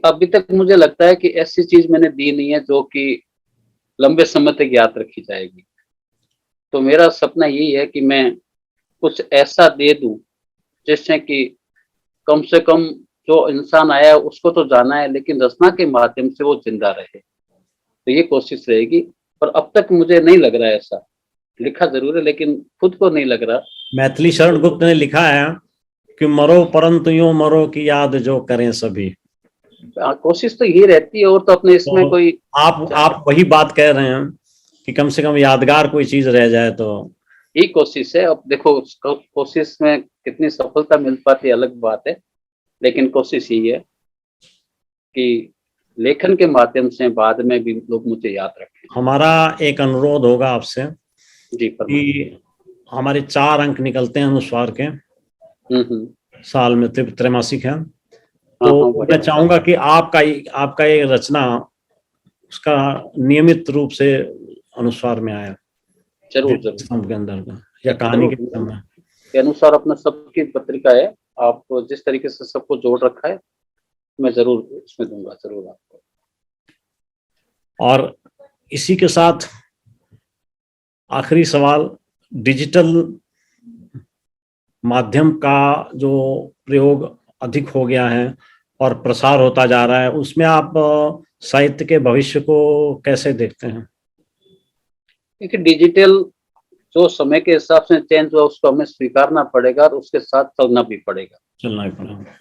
[SPEAKER 2] अभी तक मुझे लगता है कि ऐसी चीज मैंने दी नहीं है जो कि लंबे समय तक याद रखी जाएगी। तो मेरा सपना यही है कि मैं कुछ ऐसा दे दूं जिससे कि कम से कम जो इंसान आया है उसको तो जाना है, लेकिन रचना के माध्यम से वो जिंदा रहे। तो ये कोशिश रहेगी। पर अब तक मुझे नहीं लग रहा है ऐसा। लिखा जरूर है लेकिन खुद को नहीं लग रहा।
[SPEAKER 1] मैथिली शरण गुप्त ने लिखा है कि मरो परंतु यूं मरो की याद जो करें सभी।
[SPEAKER 2] कोशिश तो यही रहती है, और तो अपने इसमें
[SPEAKER 1] तो
[SPEAKER 2] कोई
[SPEAKER 1] आप वही बात कह रहे हैं कि कम से कम यादगार कोई चीज रह जाए, तो
[SPEAKER 2] यही कोशिश है। अब देखो कोशिश में कितनी सफलता मिल पाती है अलग बात है, लेकिन कोशिश यही है कि लेखन के माध्यम से बाद में भी लोग मुझे याद रखें।
[SPEAKER 1] हमारा एक अनुरोध होगा आपसे
[SPEAKER 2] जी
[SPEAKER 1] कि हमारे 4 अंक निकलते हैं अनुस्वार के, साल में त्रैमासिक है, तो मैं चाहूंगा कि आपका एक रचना उसका नियमित रूप से अनुस्वार में आया
[SPEAKER 2] जरूर
[SPEAKER 1] के अंदर का, या कहानी के
[SPEAKER 2] अनुसार। अपना सबकी पत्रिका है, आप जिस तरीके से सबको जोड़ रखा है मैं जरूर उसमें दूंगा, जरूर आपको।
[SPEAKER 1] और इसी के साथ आखिरी सवाल, डिजिटल माध्यम का जो प्रयोग अधिक हो गया है और प्रसार होता जा रहा है, उसमें आप साहित्य के भविष्य को कैसे देखते हैं?
[SPEAKER 2] क्योंकि डिजिटल जो समय के हिसाब से चेंज हुआ उसको हमें स्वीकारना पड़ेगा और उसके साथ चलना भी पड़ेगा।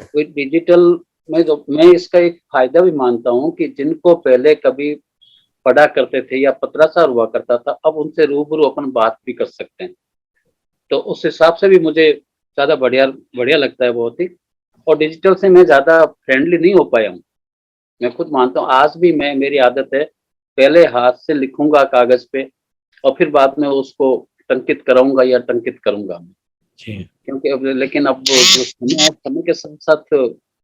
[SPEAKER 2] कोई डिजिटल में जो मैं इसका एक फायदा भी मानता हूँ कि जिनको पहले कभी पढ़ा करते थे या पत्राचार हुआ करता था, अब उनसे रूबरू अपन बात भी कर सकते हैं। तो उस हिसाब से भी मुझे ज्यादा बढ़िया लगता है बहुत ही। और डिजिटल से मैं ज्यादा फ्रेंडली नहीं हो पाया हूँ, मैं खुद मानता हूँ। आज भी मेरी आदत है पहले हाथ से लिखूंगा कागज पे और फिर बाद में उसको टंकित कराऊंगा या टंकित करूंगा मैं। क्योंकि अब समय के साथ साथ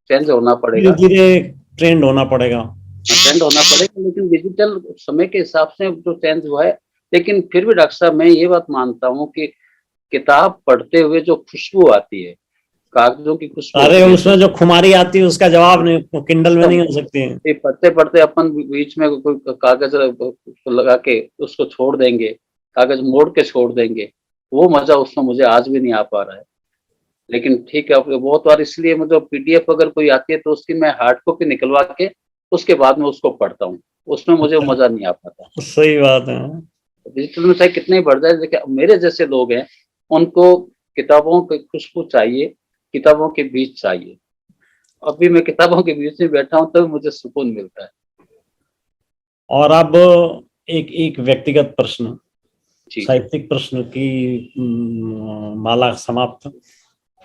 [SPEAKER 2] चेंज होना पड़ेगा,
[SPEAKER 1] धीरे ट्रेंड होना पड़ेगा,
[SPEAKER 2] लेकिन डिजिटल समय के हिसाब से जो चेंज हुआ है। लेकिन फिर भी डॉक्टर साहब मैं ये बात मानता हूँ कि किताब पढ़ते हुए जो खुशबू आती है, कागजों की खुशबू,
[SPEAKER 1] अरे उसमें जो खुमारी आती है उसका जवाब नहीं, किंडल में नहीं हो सकती है।
[SPEAKER 2] पढ़ते पढ़ते अपन बीच में कोई कागज लगा के उसको छोड़ देंगे, कागज मोड़ के छोड़ देंगे, वो मजा उसमें मुझे आज भी नहीं आ पा रहा है। लेकिन ठीक है, बहुत बार इसलिए मुझे पीडीएफ अगर कोई आती है तो उसकी मैं हार्ड कॉपी निकलवा के उसके बाद में उसको पढ़ता हूँ, उसमें मुझे मजा नहीं आ पाता।
[SPEAKER 1] सही बात है।
[SPEAKER 2] डिजिटल में चाहे कितने ही बढ़ जाए, देखिए मेरे जैसे लोग हैं उनको किताबों की खुशबू चाहिए, किताबों के बीच चाहिए। अभी मैं किताबों के बीच में बैठा हूँ तब मुझे सुकून मिलता है।
[SPEAKER 1] और अब एक व्यक्तिगत प्रश्न, साहित्यिक प्रश्न की माला समाप्त।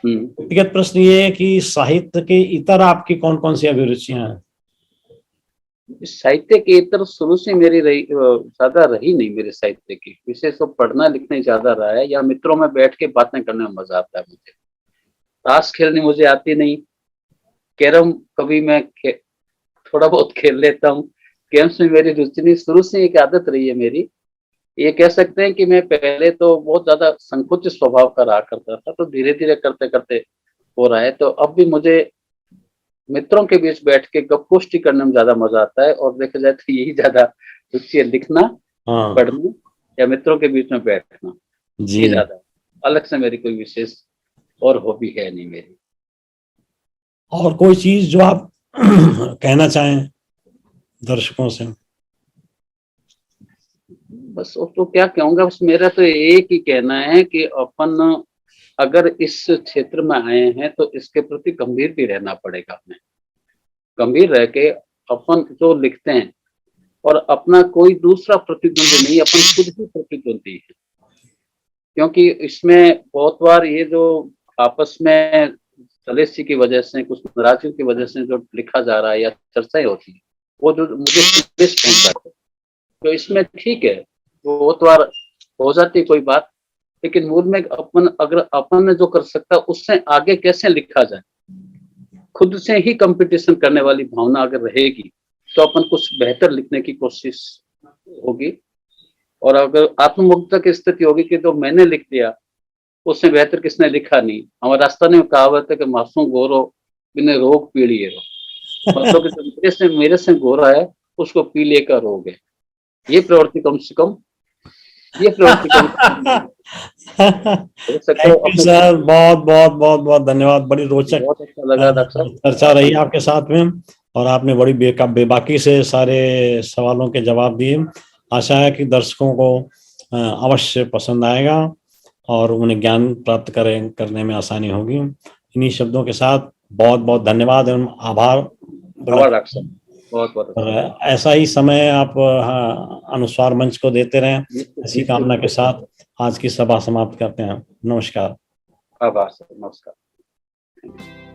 [SPEAKER 1] व्यक्तिगत प्रश्न ये है कि साहित्य के इतर आपकी कौन कौन सी अभिरुचियां हैं?
[SPEAKER 2] साहित्य की तरफ शुरू से मेरी ज्यादा रही नहीं, मेरे साहित्य की विषय तो पढ़ना लिखना ज्यादा रहा है, या मित्रों में बैठ के बातें करने में मजा आता है मुझे। ताश खेलनी मुझे आती नहीं, कैरम कभी मैं थोड़ा बहुत खेल लेता हूँ। गेम्स में मेरी रुचि नहीं, शुरू से एक आदत रही है मेरी। ये कह सकते हैं कि मैं पहले तो बहुत ज्यादा संकुचित स्वभाव का रहा करता था, तो धीरे धीरे करते करते हो रहा है। तो अब भी मुझे मित्रों के बीच बैठ के गपगोष्ठी करने में ज्यादा मजा आता है, और देखा जाए तो यही ज्यादा रुचि है, लिखना,
[SPEAKER 1] हाँ
[SPEAKER 2] पढ़ना या मित्रों के बीच में बैठना, ये
[SPEAKER 1] जी।
[SPEAKER 2] ज्यादा। अलग से मेरी कोई विशेष और हॉबी है नहीं मेरी।
[SPEAKER 1] और कोई चीज जो आप कहना चाहें दर्शकों से?
[SPEAKER 2] बस अब तो क्या कहूंगा, बस मेरा तो एक ही कहना है कि अपन अगर इस क्षेत्र में आए हैं तो इसके प्रति गंभीर भी रहना पड़ेगा। हमें गंभीर रह के अपन जो लिखते हैं, और अपना कोई दूसरा प्रतिद्वंदी नहीं, अपन खुद ही प्रतिद्वंदी है। क्योंकि इसमें बहुत बार ये जो आपस में सलेसी की वजह से, कुछ नाराजगी की वजह से जो लिखा जा रहा है या चर्चाएं होती है, वो जो मुझे संदेश पहुंचाते हैं, तो इसमें ठीक है, वो बहुत बार हो जाती है कोई बात, लेकिन मूल में अपन अगर अपन ने जो कर सकता है उससे आगे कैसे लिखा जाए, खुद से ही कंपटीशन करने वाली भावना अगर रहेगी तो अपन कुछ बेहतर लिखने की कोशिश होगी। और अगर आत्ममुग्धता की स्थिति होगी कि तो मैंने लिख दिया, उससे बेहतर किसने लिखा नहीं। हमारे राजस्थानी में कहावत है कि मासूम गोरो बिना रोग पीड़िए रो, मतलब कि जो मेरे से गोरा है उसको पीलिए का रोग है। ये प्रवृत्ति कम से कम, ये प्रवृत्ति कम हो सकता है
[SPEAKER 1] थैंक यू
[SPEAKER 2] अपने।
[SPEAKER 1] सर, बहुत बहुत बहुत बहुत धन्यवाद। बड़ी रोचक
[SPEAKER 2] बहुत अच्छा लगा डॉक्टर साहब
[SPEAKER 1] चर्चा रही
[SPEAKER 2] आपने।
[SPEAKER 1] आपके साथ में, और आपने बड़ी बेबाकी से सारे सवालों के जवाब दिए। आशा है कि दर्शकों को अवश्य पसंद आएगा और उन्हें ज्ञान प्राप्त करने में आसानी होगी। इन्हीं शब्दों के साथ बहुत बहुत धन्यवाद एवं आभार।
[SPEAKER 2] डॉक्टर साहब बहुत बहुत
[SPEAKER 1] और
[SPEAKER 2] अच्छा।
[SPEAKER 1] ऐसा ही समय आप अनुस्वार मंच को देते रहें।
[SPEAKER 2] निश्चित
[SPEAKER 1] ऐसी
[SPEAKER 2] निश्चित
[SPEAKER 1] कामना के साथ आज की सभा समाप्त करते हैं। नमस्कार।
[SPEAKER 2] आभार सर, नमस्कार।